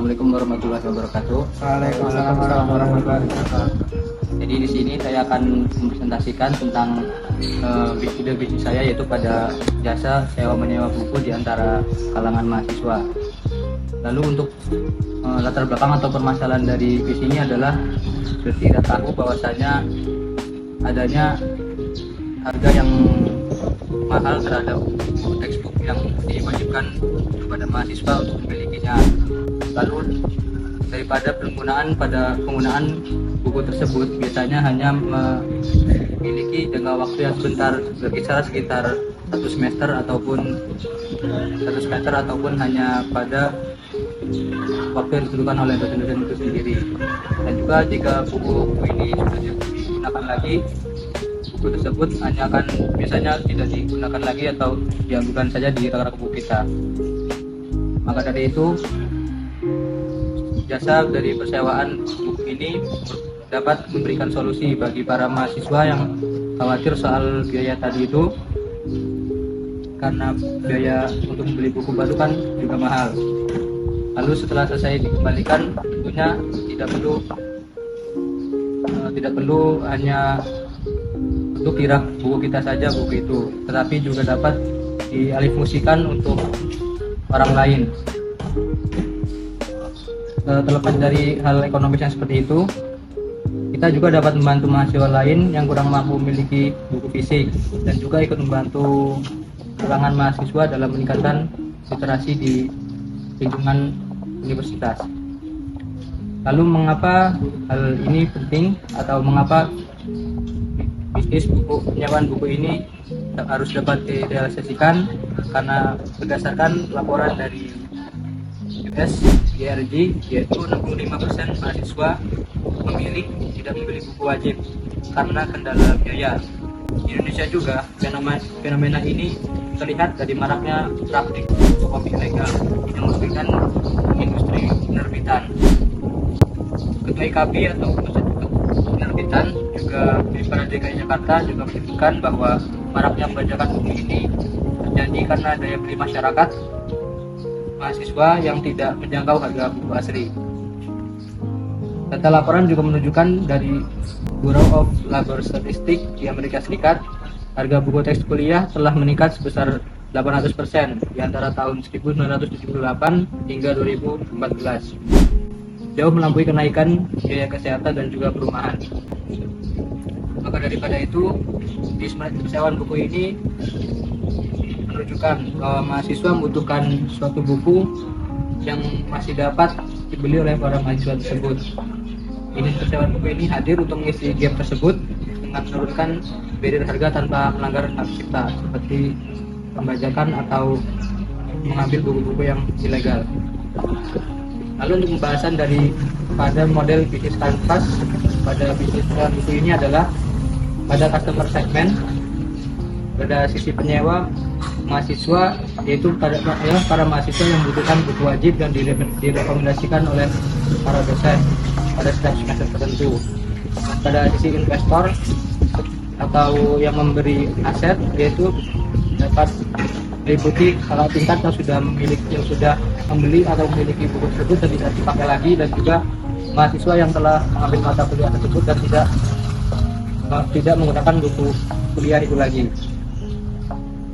Assalamualaikum warahmatullahi wabarakatuh. Waalaikumsalam warahmatullahi wabarakatuh. Jadi di sini saya akan mempresentasikan tentang ide bisnis saya, yaitu pada jasa sewa menyewa buku di antara kalangan mahasiswa. Lalu untuk latar belakang atau permasalahan dari bisnis ini adalah seperti kita tahu bahwasanya adanya harga yang mahal terhadap textbook yang diwajibkan kepada mahasiswa untuk memilikinya. Lalu daripada penggunaan buku tersebut biasanya hanya memiliki jangka waktu yang sebentar, berkisar sekitar satu semester ataupun hanya pada waktu yang ditentukan oleh dosen-dosen itu sendiri. Dan juga jika buku ini sudah digunakan lagi, buku tersebut biasanya tidak digunakan lagi atau diambilkan saja di rak-rak buku kita. Maka dari itu, jasa dari persewaan buku ini dapat memberikan solusi bagi para mahasiswa yang khawatir soal biaya tadi itu, karena biaya untuk membeli buku baru kan juga mahal. Lalu setelah selesai dikembalikan, tentunya tidak perlu hanya untuk di rak buku kita saja buku itu, tetapi juga dapat dialihfungsikan untuk orang lain. Terlepas dari hal ekonomis yang seperti itu, kita juga dapat membantu mahasiswa lain yang kurang mampu memiliki buku fisik, dan juga ikut membantu kalangan mahasiswa dalam meningkatkan literasi di lingkungan universitas. Lalu mengapa hal ini penting, atau mengapa bisnis penyewaan buku ini harus dapat direalisasikan? Karena berdasarkan laporan dari USGRG, yaitu 65% mahasiswa tidak membeli buku wajib karena kendala biaya. Di Indonesia juga fenomena ini terlihat dari maraknya praktik kopi ilegal yang merugikan industri penerbitan. Ketua IKB atau penerbitan juga di DKI Jakarta juga menyebutkan bahwa maraknya pembajakan buku ini terjadi karena daya beli masyarakat mahasiswa yang tidak menjangkau harga buku asli. Data laporan juga menunjukkan dari Bureau of Labor Statistics di Amerika Serikat, harga buku teks kuliah telah meningkat sebesar 800% di antara tahun 1978 hingga 2014, jauh melampaui kenaikan biaya kesehatan dan juga perumahan. Maka daripada itu, bisnis persewaan buku ini menunjukkan bahwa mahasiswa membutuhkan suatu buku yang masih dapat dibeli oleh para mahasiswa tersebut. Bisnis persewaan buku ini hadir untuk mengisi gap tersebut dengan menurunkan barrier harga tanpa melanggar hak cipta, seperti pembajakan atau mengambil buku-buku yang ilegal. Lalu untuk pembahasan pada model bisnis kanvas pada bisnis persewaan buku ini adalah pada customer segment. Pada sisi penyewa mahasiswa, yaitu para mahasiswa yang membutuhkan buku wajib dan direkomendasikan oleh para dosen pada setiap semester tertentu. Pada sisi investor atau yang memberi aset, yaitu dapat meliputi kakak tingkat yang sudah membeli atau memiliki buku tersebut dan tidak dipakai lagi, dan juga mahasiswa yang telah mengambil mata kuliah tersebut dan tidak menggunakan buku kuliah itu lagi.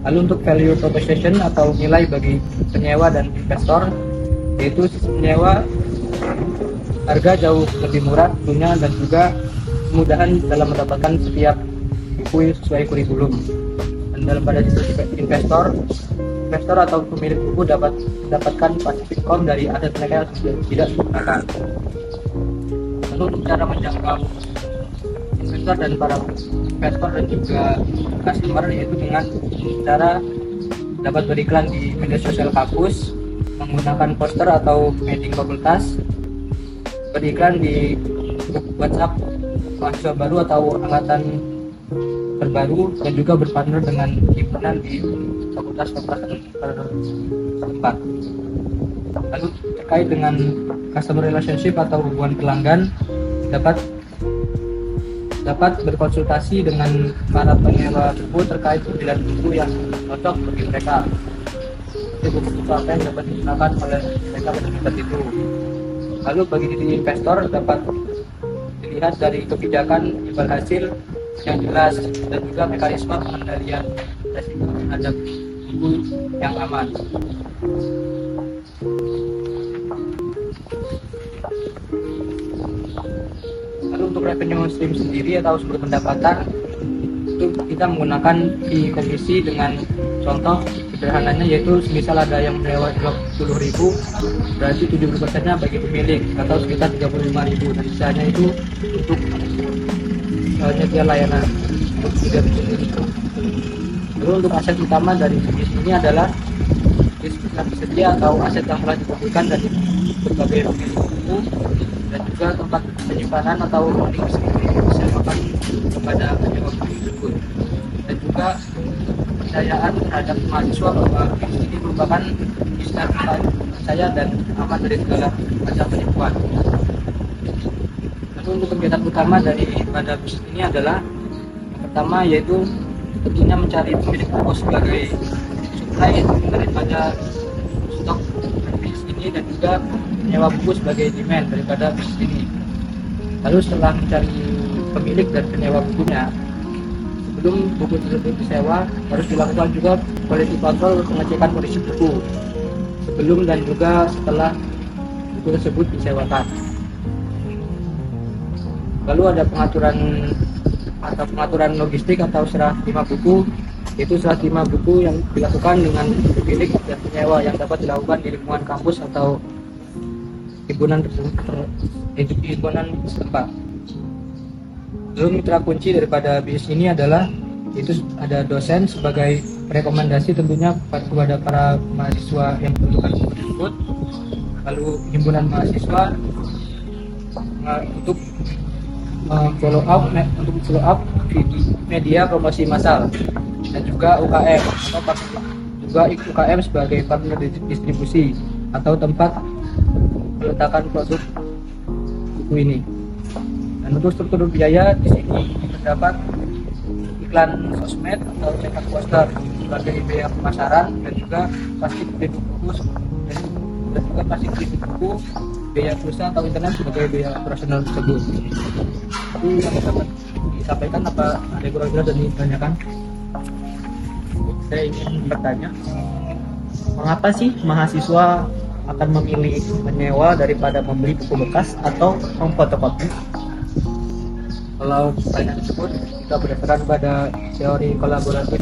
Lalu untuk value proposition atau nilai bagi penyewa dan investor, yaitu penyewa harga jauh lebih murah tentunya, dan juga kemudahan dalam mendapatkan setiap buku sesuai kurikulum. Dan pada sisi investor atau pemilik buku dapat mendapatkan passive income dari aset mereka yang tidak digunakan. Lalu untuk cara menjangkau investor dan para investor dan juga customer, yaitu dengan cara dapat beriklan di media sosial kampus, menggunakan poster atau meeting fakultas, beriklan di grup WhatsApp mahasiswa baru atau angkatan terbaru, dan juga berpartner dengan himpunan di fakultas-fakultas tempat. Lalu terkait dengan customer relationship atau hubungan pelanggan, dapat berkonsultasi dengan para penyewa buku terkait pilihan buku yang cocok bagi mereka. Buku-buku apa yang dapat digunakan oleh mereka pada saat itu. Lalu bagi diri investor dapat dilihat dari kebijakan imbal hasil yang jelas dan juga mekanisme pengendalian risiko terhadap buku yang aman. Lalu untuk revenue stream sendiri atau sumber pendapatan itu kita menggunakan di komisi dengan contoh sederhananya, yaitu semisal ada yang melewat 20.000, berarti 70%-nya bagi pemilik atau sekitar 35.000, dan sisanya itu untuk nyedia layanan untuk tidak sendiri. Lalu untuk aset utama dari bisnis ini adalah sedia atau aset yang telah dikumpulkan dari berbagai pemilik buku, dan juga tempat penyimpanan atau holding disewakan kepada penyewa buku tersebut, dan juga kepercayaan terhadap mahasiswa bahwa bisnis ini merupakan bisnis yang percaya dan aman dari segala macam penipuan. Lalu untuk kegiatan utama daripada bisnis ini adalah yang pertama yaitu tentunya mencari pemilik buku sebagai supply daripada stok bisnis ini, dan juga menyewa buku sebagai demand daripada bisnis ini. Lalu setelah mencari pemilik dan penyewa bukunya, sebelum buku tersebut disewa harus dilakukan juga quality control, pengecekan kondisi buku sebelum dan juga setelah buku tersebut disewakan. Lalu ada pengaturan logistik atau serah terima buku, yaitu serah terima buku yang dilakukan dengan pemilik dan penyewa yang dapat dilakukan di lingkungan kampus atau himpunan setempat. Lalu mitra kunci daripada bisnis ini adalah yaitu ada dosen sebagai rekomendasi tentunya kepada para mahasiswa yang membutuhkan buku tersebut. Lalu himpunan mahasiswa untuk follow up media promosi massal, dan juga UKM atau juga UKM sebagai partner distribusi atau tempat meletakkan produk buku ini. Dan untuk struktur biaya di sini terdapat iklan sosmed atau cetak poster sebagai biaya pemasaran, dan juga plastik produk buku dan juga plastik produk buku, biaya pulsa atau internet sebagai biaya operasional tersebut. Itu yang dapat disampaikan. Apa ada kurang jelas dan ditanyakan? Saya ingin bertanya, mengapa sih mahasiswa akan memilih menyewa daripada membeli buku bekas atau memfotokopi? Kalau pertanyaan tersebut kita berdasarkan pada teori kolaboratif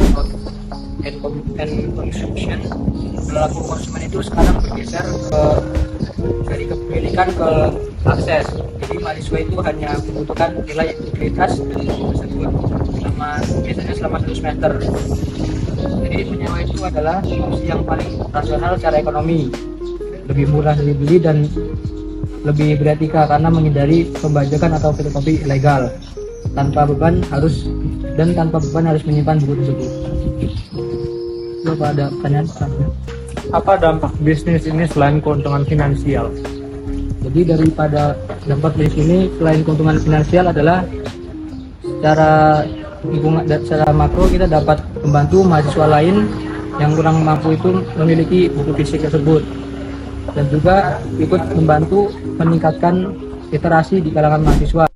and consumption. Perilaku konsumen itu sekarang bergeser dari kepemilikan ke akses. Jadi mahasiswa itu hanya membutuhkan nilai integritas dari buku tersebut biasanya selama 1 semester. Jadi menyewa itu adalah opsi yang paling rasional secara ekonomi, lebih murah dibeli dan lebih beretika karena menghindari pembajakan atau fotokopi ilegal tanpa beban harus menyimpan buku tersebut. Lalu ada pertanyaan selanjutnya. Apa dampak bisnis ini selain keuntungan finansial? Jadi daripada dampak bisnis ini selain keuntungan finansial adalah secara lingkungan dan secara makro kita dapat membantu mahasiswa lain yang kurang mampu itu memiliki buku fisik tersebut, dan juga ikut membantu meningkatkan literasi di kalangan mahasiswa.